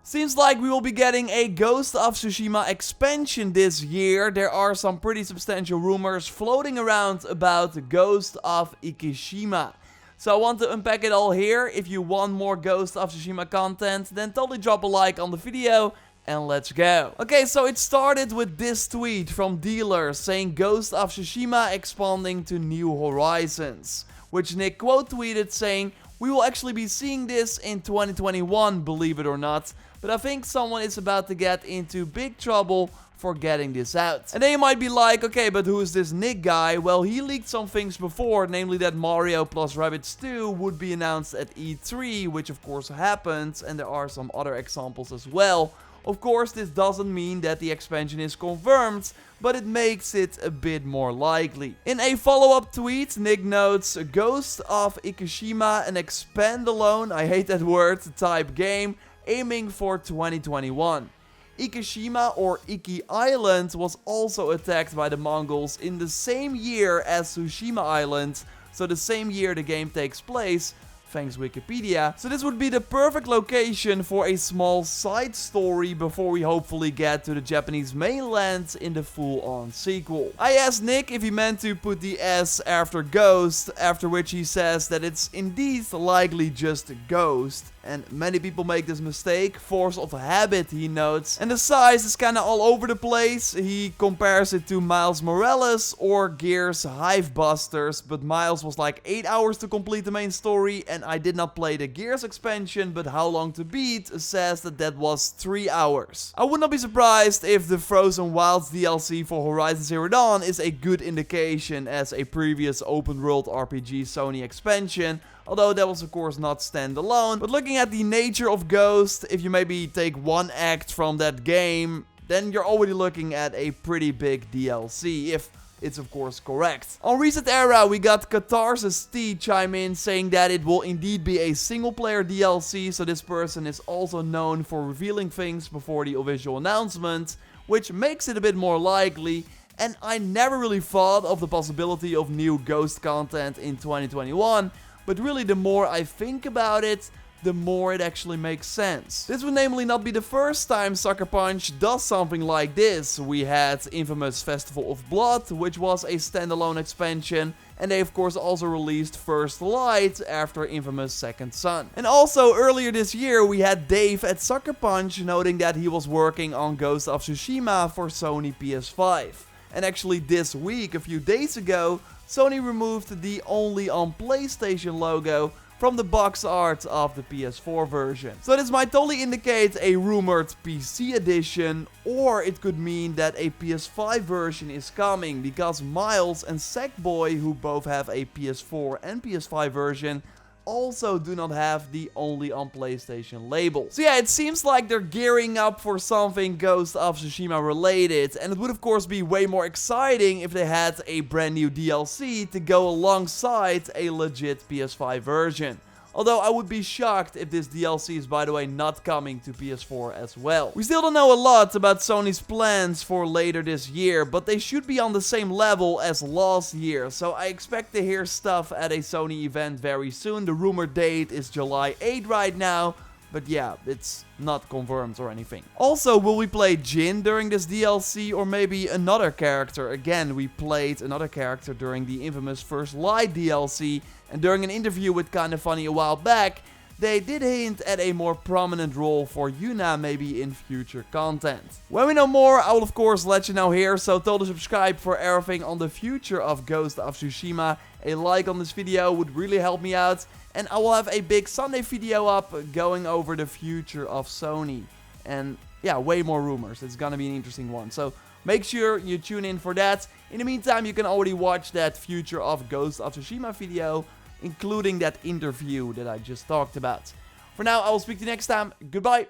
Seems like we will be getting a Ghosts of Tsushima expansion this year. There are some pretty substantial rumors floating around about the Ghost of Tsushima. So I want to unpack it all here. If you want more Ghost of Tsushima content, then totally drop a like on the video. And let's go. Okay, so it started with this tweet from Dealer saying Ghost of Tsushima expanding to new horizons. Which Nick quote tweeted saying, "We will actually be seeing this in 2021, believe it or not. But I think someone is about to get into big trouble for getting this out." And then you might be like, okay, but who is this Nick guy? Well, he leaked some things before, namely that Mario plus Rabbids 2 would be announced at E3, which of course happened, and there are some other examples as well. Of course, this doesn't mean that the expansion is confirmed, but it makes it a bit more likely. In a follow-up tweet, Nick notes, "Ghost of Tsushima, an expandalone, I hate that word, type game, aiming for 2021. Tsushima or Iki Island was also attacked by the Mongols in the same year as Tsushima Island, so the same year the game takes place. Thanks Wikipedia. So this would be the perfect location for a small side story before we hopefully get to the Japanese mainland in the full-on sequel." I asked Nick if he meant to put the S after Ghost, after which he says that it's indeed likely just Ghost. And many people make this mistake, force of habit, he notes. And the size is kinda all over the place. He compares it to Miles Morales or Gears Hivebusters, but Miles was like 8 hours to complete the main story, and I did not play the Gears expansion, but How Long to Beat says that was 3 hours. I would not be surprised if the Frozen Wilds DLC for Horizon Zero Dawn is a good indication as a previous open world RPG Sony expansion, although that was of course not standalone. But looking at the nature of Ghost, if you maybe take one act from that game, then you're already looking at a pretty big DLC, if it's of course correct. On Reset Era, we got Catharsis T chime in saying that it will indeed be a single player DLC, so this person is also known for revealing things before the official announcement, which makes it a bit more likely. And I never really thought of the possibility of new Ghost content in 2021, but really the more I think about it, the more it actually makes sense. This would namely not be the first time Sucker Punch does something like this. We had infamous Festival of Blood, which was a standalone expansion, and they of course also released First Light after infamous Second Son. And also earlier this year we had Dave at Sucker Punch noting that he was working on Ghosts of Tsushima for Sony PS5. And actually this week, a few days ago, Sony removed the only on PlayStation logo from the box art of the PS4 version. So this might totally indicate a rumored PC edition, or it could mean that a PS5 version is coming, because Miles and Sackboy, who both have a PS4 and PS5 version, also do not have the only on PlayStation label. So yeah, it seems like they're gearing up for something Ghost of Tsushima related, and it would of course be way more exciting if they had a brand new DLC to go alongside a legit PS5 version. Although I would be shocked if this DLC is, by the way, not coming to PS4 as well. We still don't know a lot about Sony's plans for later this year, but they should be on the same level as last year. So I expect to hear stuff at a Sony event very soon. The rumored date is July 8 right now. But yeah, it's not confirmed or anything. Also, will we play Jin during this DLC or maybe another character? Again, we played another character during the infamous First Light DLC, and during an interview with Kinda Funny a while back, they did hint at a more prominent role for Yuna maybe in future content. When we know more, I will of course let you know here, so totally subscribe for everything on the future of Ghost of Tsushima. A like on this video would really help me out, and I will have a big Sunday video up going over the future of Sony. And yeah, way more rumors. It's gonna be an interesting one, so make sure you tune in for that. In the meantime, you can already watch that future of Ghost of Tsushima video, including that interview that I just talked about. For now, I will speak to you next time. Goodbye.